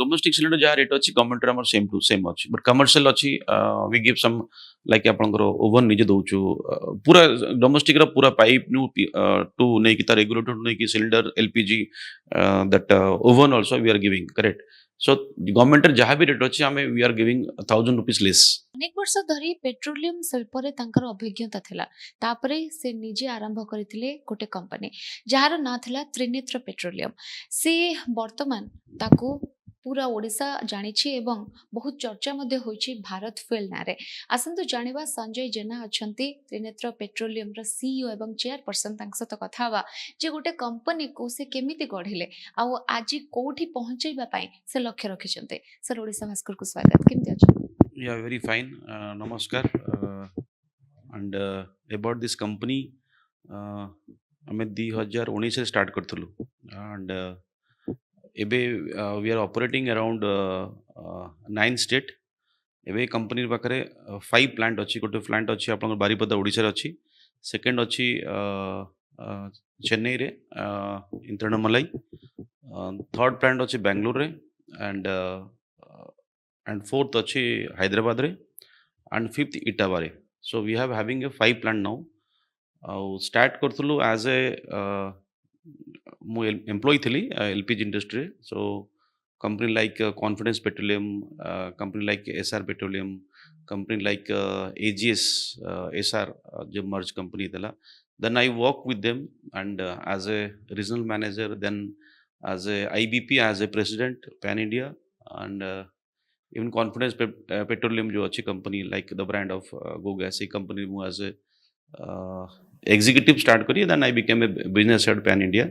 Domestic cylinder जहाँ rate अच्छी government आम सेम टू सेम अच्छी बट कमर्शियल अच्छी वी गिव सम लाइक आपंकर ओवन निजे दौचु पूरा डोमेस्टिक पूरा पाइप नु टू नहीं कि रेगुलेटर नहीं कि cylinder LPG that oven also we are giving correct so government जहाँ भी रेट अच्छी आम we are giving 1000 rupees less अनेक वर्ष धरी पेट्रोलियम शिल्प रे तांकर अभिज्ञता थिला तापरे से निजे आरंभ करथिले गोटे कंपनी जहार ना थिला त्रिनेत्र पेट्रोलियम से वर्तमान ताको पूरा ओडिशा जानिछि एवं बहुत चर्चा मध्ये होइछि भारत फुएल नारे आसंतु जानिबा संजय जेना अछंती त्रिनेत्र पेट्रोलियम र सीईओ एवं चेयरपर्सन तांक सहित कथा हवा जे गोटे कंपनी को से केमिति गढिले आ आज कोठी पहुंचैबा पई से लक्ष्य रखिछन्ते सर ओडिशा भास्कर को स्वागत केमिति अछि Yeah, very fine. Namaskar. And about this company, ଆମେ 2019 स्टार्ट करथलु and एबे we are operating around 9 state एबे कंपनी पाखरे 5 प्लांट अछि गोटे प्लांट अछि आपन बारीपदा ओडिसा रे अछि सेकंड अछि चेन्नई रे इन तिरुवन्नमलाई थर्ड प्लांट अछि बेंगलुरु रे and and fourth achi Hyderabad re and fifth Etawah re. So we have having a 5 plant now. Start करथलु as a employee thili LPG industry. So company like Confidence Petroleum, company like SR Petroleum, company like AGS SR जो merge company thela. Then I work with them and as a regional manager, then as a IBP, as a president Pan India and even Confidence Petroleum जो अच्छी company like the brand of Go Gas company mu as a executive start करी then I became a business head Pan India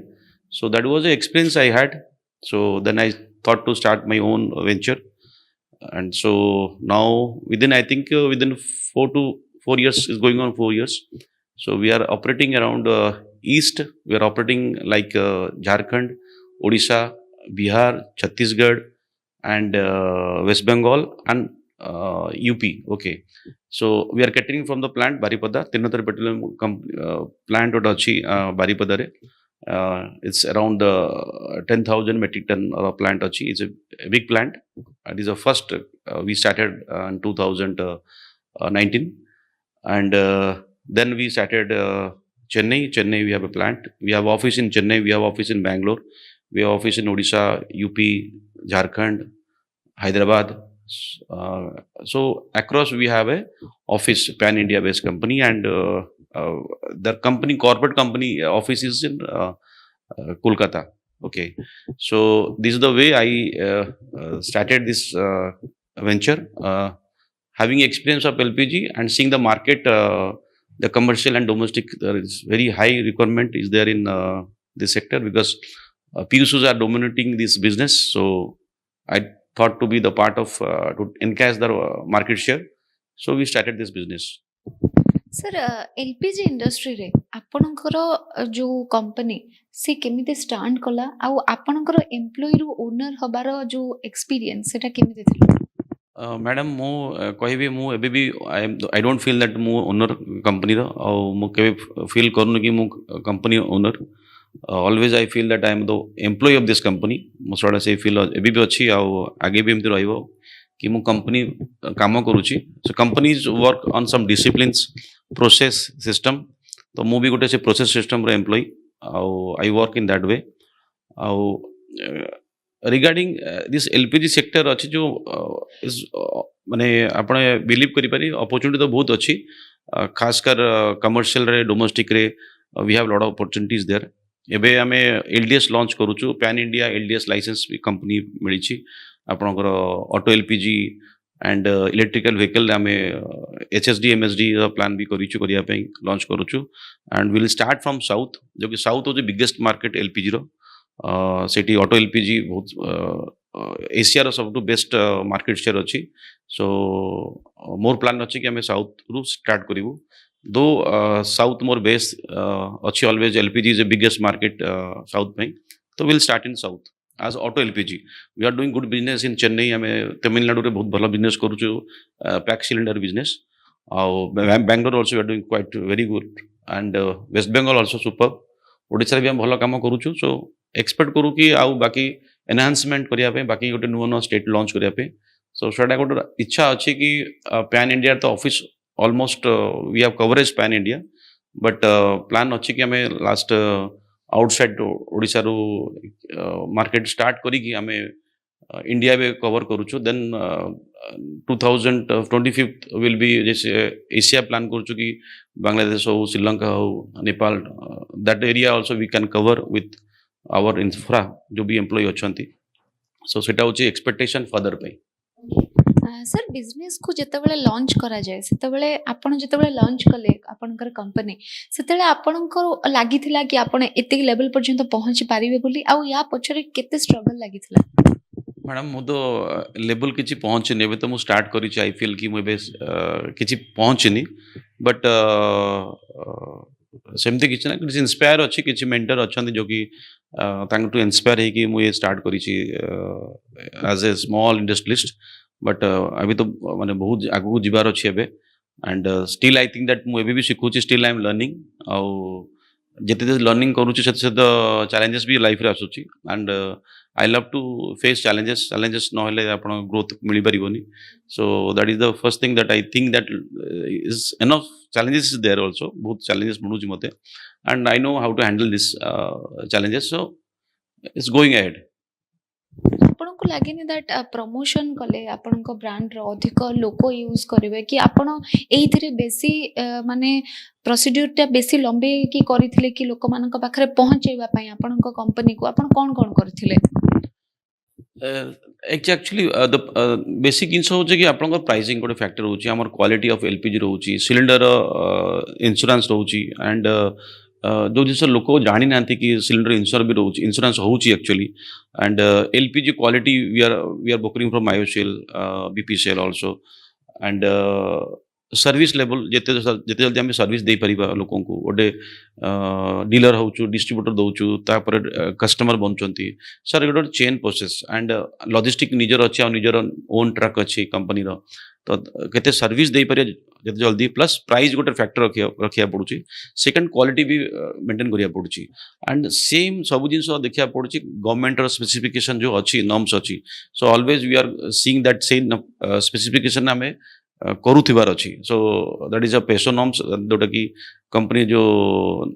so that was the experience I had so then I thought to start my own venture and so now within I think within 4 years is going on 4 years so we are operating around east we are operating like Jharkhand Odisha Bihar Chhattisgarh and West Bengal and UP. Okay, so we are catering from the plant Baripada, Tirunetra Petroleum plant or Dachi Baripada. It's around 10,000 metric ton plant. Achi. It's a big plant. It is the first we started in 2019, and then we started Chennai. Chennai we have a plant. We have office in Chennai. We have office in Bangalore. We have office in Odisha, UP, Jharkhand, Hyderabad. So across we have a office, Pan India based company, and the company corporate company office is in Kolkata. Okay, so this is the way I started this venture, having experience of LPG and seeing the market, the commercial and domestic. There is very high requirement is there in this sector because. PSUs are dominating this business, so I thought to be the part of to encash the market share. So we started this business. Sir LPG industry रे आपणकर जो company से केमिते start कला आ आपणकर employ रु owner हबार जो experience सेटा केमिते थिला मैडम मु कहबी मु एबे भी आई डोंट फील दैट मु ओनर कंपनी रो आ मु केबे फील करनु कि मु company owner always I feel that I am the employee of this company most of say feel एबी भी अच्छी आगे भी एमती रहिबो कि मु कंपनी काम करूची so companies work on some disciplines process system तो मु भी गोटे से process system row employee I work in that way regarding this LPG sector अच्छी जो माने आपण बिलीव करि पारी opportunity तो बहुत अच्छी खासकर commercial रे domestic रे we have lot of opportunities there एबे आमे एलडीएस लॉन्च करूछु pan India LDS licence company मिली आपणकर auto LPG and electrical vehicle आमे एचएसडी एमएसडी प्लान भी करिछु करिया पे लॉन्च करूछु and will start from south जो कि साउथ हो बिगेस्ट मार्केट एलपीजी रो सेठी ऑटो एलपीजी बहुत एशिया रो सबटू बेस्ट मार्केट शेयर अछि सो मोर प्लान अछि कि आमे साउथ रु स्टार्ट करिवु though south more base achi always LPG is the biggest market south mein so we'll start in south as auto LPG we are doing good business in Chennai ame Tamil Nadu re bahut bhala business karuchu pack cylinder business Bangalore also we are doing quite very good and West Bengal also super Odisha re bhi hum bhala kaam karuchu so expect करू कि आउ बाकी enhancement करिया पे बाकी गोटे नुआ नुआ स्टेट लॉन्च करिया पे सो सेटा गोटे इच्छा अच्छी कि पैन इंडिया तो office almost we have coverage pan India but plan अच्छी कि हमें लास्ट आउटसाइड ओडिशा रू मार्केट स्टार्ट करी कि हमें इंडिया भी कवर करूछु देन 2025 विल बी जैसे एशिया प्लान करूछु कि बांग्लादेश हो श्रीलंका हो Nepal that area also we can cover with our infra जो भी एम्प्लॉय अच्छी सो सेटा होची एक्सपेक्टेशन फर्दर पे सर बिजनेस को जितेबाला लॉन्च करा जाए सेतेबाला आपण जितेबाला लॉन्च कले आपणकर कंपनी सेतेबाला आपणकर लागिथिला कि आपण एतिक लेवल पर्यंत पहुंची पारिबे बोली आ या पछरे केते स्ट्रगल लागिथिला मैडम मु तो लेवल किसी पहुँचनी एवं तो मुझे स्टार्ट करी आई फिल कि मुझे किसी पहुँचनी बट सेमती किसी ना किसी इंस्पायर अच्छी किसी मेंटर अच्छा जो कि टू इंस्पायर है कि मुझे स्टार्ट करी as a small industrialist but अभी तो माने बहुत आगू जीवार अच्छी एवं and still I think that मुझे भी शिखुची स्टिल आई एम लर्निंग आउ जिते लर्निंग करुँची से चैलेंजेस भी लाइफ रे आसुची and I love to face challenges नहले आपण ग्रोथ मिल पारिबनी so that is the first thing that I think that is enough challenges is there also बहुत चैलेंजेस मिलूची मते and I know how to handle this challenges so it's going ahead आपण को लागेनी that promotion कले आपण को brand रो अधिक लोक यूज करिवे कि आपण एइथिरे बेसी माने प्रोसीड्यूर टा बेसी लंबे कि करिथिले कि लोक मानक पाखरे पहुंचेबा पई आपण को कंपनी को आपण कोन कोन करथिले एक्चुअली द बेसिक जिन हो कि आप प्राइसिंग गोटे फैक्टर होची हमर क्वालिटी ऑफ एलपीजी रोची सिलिंडर इंश्योरेंस रोची एंड जो जिस लोक जानी ना कि सिलिंडर इंश्योरेंस होची actually and LPG quality we are booking from IOCL BPCL also and service level जिते जिते जल्दी आम सर्विस दे पारिबा लोकों को गोटे डीलर होचु डिस्ट्रीब्यूटर दउचु तापर कस्टमर बनचंती सर गोटे चेन प्रोसेस एंड लॉजिस्टिक निजर अच्छे और निजर ओन ट्रक अच्छी कंपनी रो तो केते सर्विस दे पारे जते जल्दी प्लस प्राइस गोटे फैक्टर रखिया पड़ुची सेकंड क्वालिटी भी मेंटेन करिया पड़ुची एंड सेम सब जिनस देखिया पड़ुची गवर्नमेंट रो स्पेसिफिकेशन जो अच्छी नॉर्म्स अच्छी so always we are seeing that same specification हमें करुथिबार अच्छी सो दैट इज अ पेसो नॉर्म्स जोटा कि कंपनी जो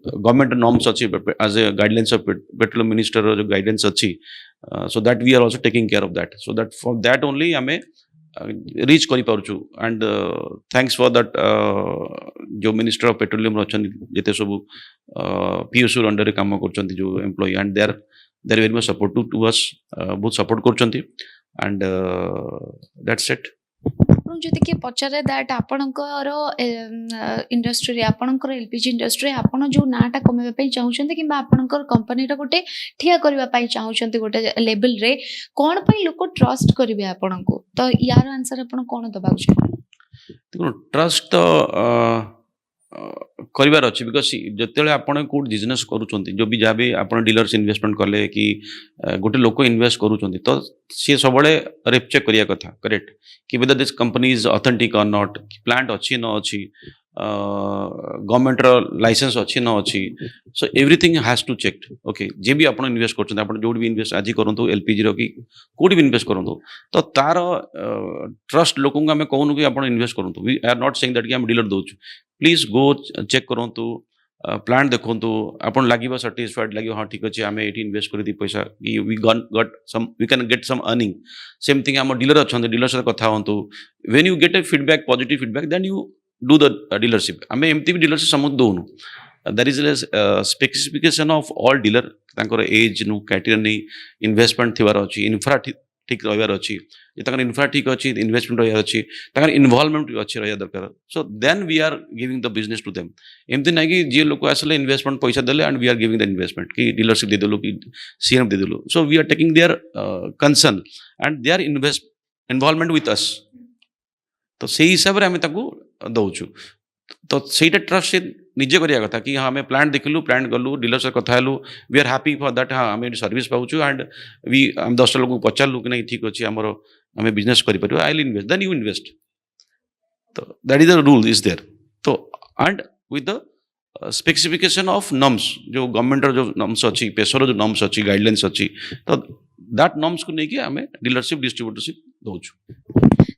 गवर्नमेंट नॉर्म्स अच्छी as a guidelines of petroleum minister जो गाइडेंस अच्छी so that we are also taking care of that so that for that only हमें रीच करि पारुछु एंड थैंक्स फॉर दैट जो मिनिस्टर ऑफ पेट्रोलियम अच्छी जिते सब पीएसयू अंडर काम कर जो employ and they are very much supportive to us बहुत सपोर्ट कर एंड दैट्स इट जदि कि पचारे दैट आपणकर इंडस्ट्री आपणकर एलपीजी इंडस्ट्री आपण जो नाटा कमेबा पई चाहुचंती किबा आपणकर कंपनी रा गोटे ठिया करबा पई चाहुचंती गोटे लेवल रे कोन पई लोक ट्रस्ट करिवे आपणको तो यार आंसर आपण कोन दबाउ छै देखो ट्रस्ट तो करार अच्छी बिकज जिते आपड़ कौट बिजनेस करुँच जो भी जहाँ भी आप डीलर्स इन्वेस्टमेंट कले कि गोटे लोक इन्वेस्ट करुँच तो सी सब रेपचेक करिया कथा करेक्ट कि whether this company is authentic और नॉट प्लांट अच्छी न अच्छी गवर्नमेंट लाइसेंस अच्छी न अच्छी so everything has to check okay जे भी आप इन्वेस्ट कर जो भी इन्वेस्ट आज करूँ एलपीजी रो कि कौट भी इन्वेस्ट करूँ तो तार ट्रस्ट लोक आम कहूँ कि आप इन्वेस्ट करूँ we are not saying that कि आम डीलर दौचु प्लीज गो चेक करूँ प्लांट देखूँ आप लगे साटिस्फाइड लगे हाँ ठीक अच्छे आम ये इन्वेस्ट कर दी पैसा we can get some earning same thing आम डीलर अच्छा डीलर सहित कथा हूँ when you get a feedback positive feedback then you do the dealership आम एमती भी डीलरशिप समझ दौनु that is specification of all dealer एज नु क्राइटेरिया नहीं इन्वेस्टमेंट थी अच्छी इन्फ्रा ठीक रही अच्छी इन्फ्रा ठीक अच्छी इन्वेस्टमेंट रही अच्छी इनवॉल्वमेंट अच्छी रहा दरकार so then we are giving the business to them एमती ना कि जी लोग आसले इन्वेस्टमेंट पैसा देले and we are giving the investment कि डीलरशिप देदेलु कि सीएम देदेलु so we are taking their concern and their involvement with us तो से हिसाब से आम दौचु तो सहीटा ट्रस्ट से निजे करिया कथा कि हाँ आम प्लांट देखलु प्लांट गलु डीलर से कथा हेलु we are happy for that हाँ आम सर्विस पाऊँ एंड वी आम 10 लोग पचारू कि नहीं ठीक अच्छे आमर आम बिजनेस कर I will invest then you invest तो that is the rule is there तो and with the specification of norms जो गवर्नमेंट जो नॉर्म्स अच्छी पेसर जो नॉर्म्स अच्छी गाइडलाइंस अच्छी तो दैट नॉर्म्स को लेके आमे डीलरशिप डिस्ट्रीब्यूटरशिप दउछु।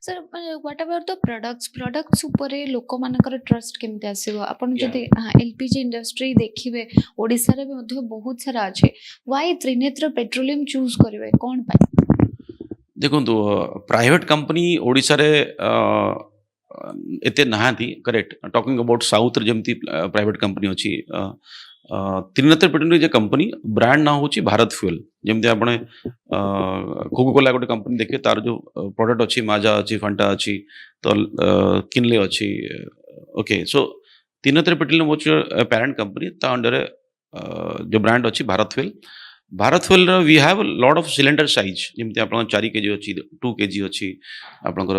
Sir what about the products उपरे लोक मानकर ट्रस्ट केमते आसीबो आपण Yeah. जदि एलपीजी इंडस्ट्री देखिबे ओडिसा रे भी मध्य बहुत सारा अछि व्हाई त्रिनेत्र पेट्रोलियम चूज करबे कोन पाए देखो तो प्राइवेट कंपनी ओडिसा रे एते नहाती करेक्ट टॉकिंग अबाउट साउथ जमती प्राइवेट कंपनी अछि त्रिनेत्र पेट्रोलियम जे कंपनी ब्रांड ना होची भारत फ्यूल जमती आपने कोको कोला गोटे कंपनी देखे तार जो प्रोडक्ट अछि माजा अछि फंटा अछि तो किनले अछि okay so Trinetra petroleum was parent company ता अंडर जो ब्रांड अछि Bharat fuel we have lot of cylinder size जमती आपन 4 केजी अछि 2 केजी अछि आपनकर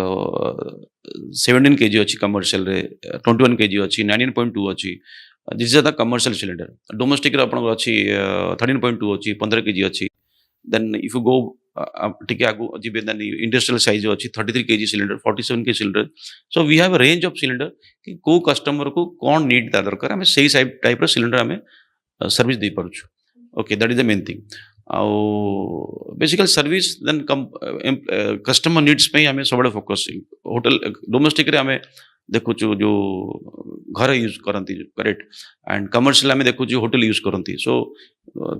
17 केजी अछि कमर्शियल रे 21 केजी अछि 19.2 अछि this is the commercial cylinder domestic रे आपन अछि 13.2 अछि 15 केजी अछि देन इफ यू गो ठीक आगु जिबे देन इंडस्ट्रियल साइज अछि 33 केजी सिलेंडर 47 के cylinder so we have range of cylinder कि को कस्टमर को कोन नीड ता दरकार हमें सही टाइप रो सिलेंडर हमें सर्विस दे पारुछु okay that is the main thing basically service then customer needs पे हमें सबले फोकस होटल डोमेस्टिक रे हमें देखु जो घर यूज करंती करेक्ट एंड कमर्शियल हमें देखु होटल यूज करंती सो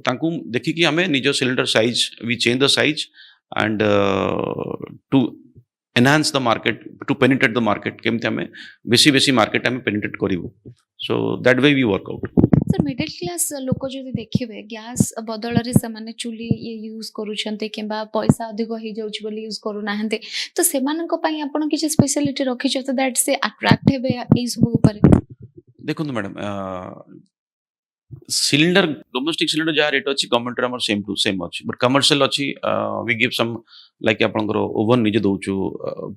तांकू देखि कि हमें निजो cylinder size we change the size and to enhance the market to penetrate the market केमते हमें बेसी मार्केट हमें पेनिट्रेट करिवो so that way we work out sir middle class लोक जदि देखिबे गैस बदल रे से माने चुली ये यूज करूछन्ते किबा पैसा अधिक हो जाउछ बोली यूज करू नाहंते तो सेमानक पई आपण किछ स्पेशलिटी रखि छ तो दैट से अट्रैक्ट हेबे ई सब ऊपर देखो मैडम सिलिंडर डोमेस्टिक सिलिंडर जहाँ रेट अच्छी गवर्नमेंट आम सेम टू सेम अच्छी बट कमर्शियल अच्छी वी गिव सम लाइक आपंकर ओवन निजे दौचु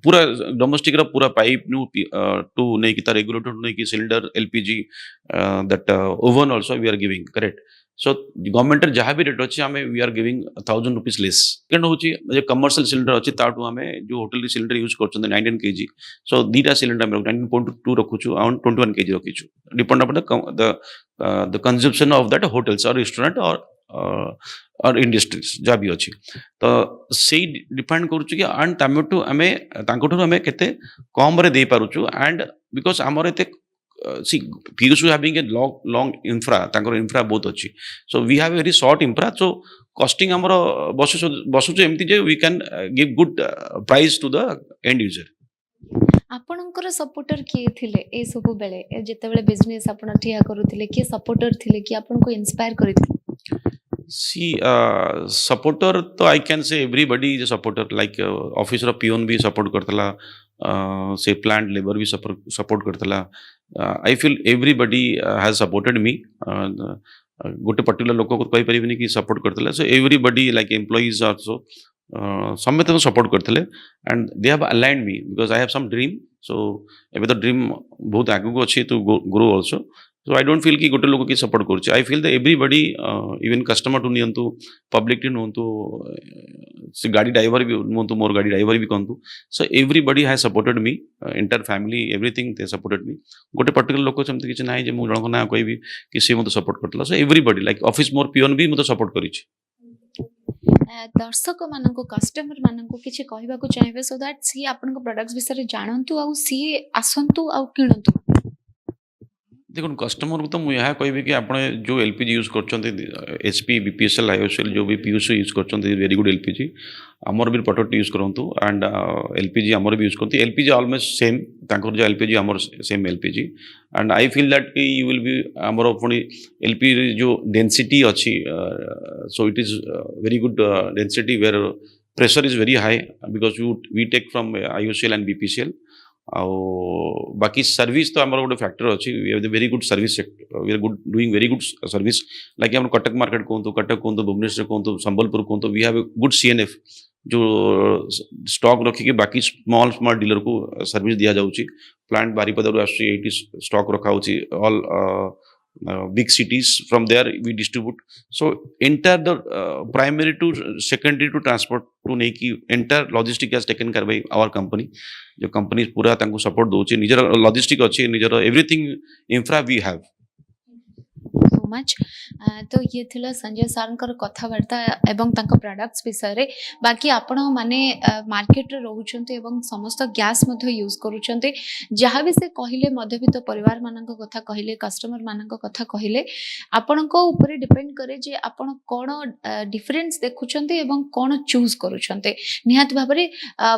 पूरा डोमेस्टिक पूरा पाइप नु टू नहीं कि रेगुलेटर नहीं कि cylinder LPG that oven also we are giving correct so government जहाँ भी रेट अच्छी आम we are giving 1000 rupees less second हूँ कमर्शियल सिलिंडर अच्छी ताठू आम जो होटल सिलिंडर यूज कर 19 केजी सो दीटा सिलिंडर आम 19.2 रखुचु अराउंड 21 केजी रखीचु डिपेंड अपन the consumption of that hotels or restaurant or industries जहाँ भी अच्छी तो से डिपेंड करुचु कि एंड तमेटू आमे तांकोठु आमे केते कम रे दे पारुचु एंड बिकॉज हमर एते सी पीयूष हैविंग ए लॉन्ग इंफ्रा तांकर इंफ्रा बहुत अच्छी so we have very short infra so costing हमर बसुचु एमती जे we can give good price to the end user आपणकर सपोर्टर किए थिले ए सब बेले जेतेबेले बिजनेस आपण ठिया करूथिले कि सपोर्टर थिले कि आपण को इंस्पायर करिथिले सी सपोर्टर तो I can say everybody is a supporter like office रो पियोन भी सपोर्ट करतला से प्लांट लेबर भी सपोर्ट करतला I feel everybody has supported me गोटे पर्टिकुलर लोक को कहि परिबनी कि सपोर्ट करतला so everybody like employees also समस्त सपोर्ट करते and they have aligned me because I have some dream so एबे तो ड्रीम बहुत आगु को अच्छी to grow also so I don't feel कि गोटे लोक कि सपोर्ट करुच्चे I feel the everybody even customer टू नियंतु पब्लिक टू नुंतु गाड़ी ड्राइवर भी नुंतु मोर गाड़ी ड्राइवर भी कहतु so everybody has supported me entire family everything they supported me गोटे पर्टिकुलर लोक सेमती किछि नाही जे मु जणको ना कहबी कि से मते सपोर्ट करतला सो एवरीबडी लाइक ऑफिस मोर पियोन भी मते सपोर्ट करिछि दर्शक मानक कस्टमर मानक किछि कहबाको चाहिबे सो दैट सी आपन को प्रोडक्ट्स विषय जानतु आ सी आसंतु आ किणतु देखो कस्टमर को तो मुझे यहाँ कहबी कि आप जो एलपीजी यूज कर एचपी बीपीएसएल आईओएसएल जो भी पीयूसी यूज कर वेरी गुड एलपीजी आमर भी प्रोडक्ट यूज करतु एंड एलपीजी आमर भी यूज करते एलपीजी ऑलमोस्ट सेम तांकर जो एलपीजी आमर same LPG and I feel that कि यू विल बी आमर पुणी एलपीजी जो डेंसिटी अच्छी so it is very good density where pressure is very high because we take from IOCL and BPCL आउ बाकी सर्विस तो आमर गोटे फैक्टर अच्छी we have the very good service we are good doing very good service like हम Cuttack market कहतु कटक कहतु भुवनेश्वर कहतु संबलपुर कहतु वी हैव गुड सीएनएफ जो स्टॉक रखिके बाकी स्मॉल डीलर को सर्विस दिया जाउची प्लांट बारीपदारू आसुची एटी स्टॉक रखा होची all big cities from there we distribute so entire the primary to secondary to transport to नहीं कि entire logistic has taken care by our company जो company पूरा तांको support दोचे निजर logistic अच्छी निजर everything infra we have so much. तो ये थिला संजय सारंकर कथावार्ता एवं तांको प्रोडक्ट्स विषय रे। बाकी आपण माने मार्केट रे रहउछन्ते एवं समस्त गैस मध्ये यूज करूछन्ते, जहाँ भी से कहिले मध्यवित्त परिवार मानक कथा कहिले, कस्टमर मानक कथा कहिले, आपणको ऊपर डिपेंड करे जे आपण कोन डिफरेंस देखुछन्ते एवं कोन चूज करूछन्ते। निहात भाबरे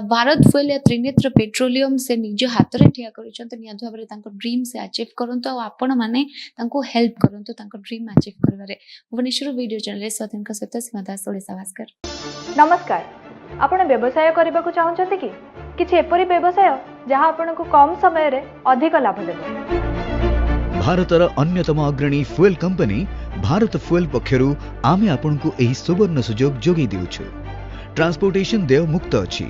भारत फुएल या त्रिनेत्र पेट्रोलियम से निज हाथ रे ठिया करूछन्ते, निहात भाबरे तांको ड्रीम से अचीव करंतो आ आपण माने तांको हेल्प करंतो तांको ड्रीम अचीव करबारे। भुवनेश्वर वीडियो जर्नलिस्ट स्वतंत्र का सत्य सीमा दास ओडिसा भास्कर। नमस्कार, आपण व्यवसाय करबा को चाहउछन्ते कि किछि एपरि व्यवसाय जहाँ आपनको कम समय रे अधिक लाभ देबो। भारतर अन्यतम अग्रणी फुएल कंपनी भारत फुएल पक्षरु आमे आपनको एही सुवर्ण सुजोग जोगी देउछु। ट्रांसपोर्टेशन देय मुक्त अछि।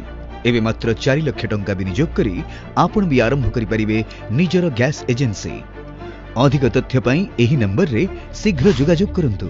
एबे मात्र 4 लाख टंका विनियोग करी आपण भी आरंभ करि परिबे निजर गैस एजेंसी। अधिक तथ्य पई एही नंबर रे शीघ्र जोगाजोग करंतु।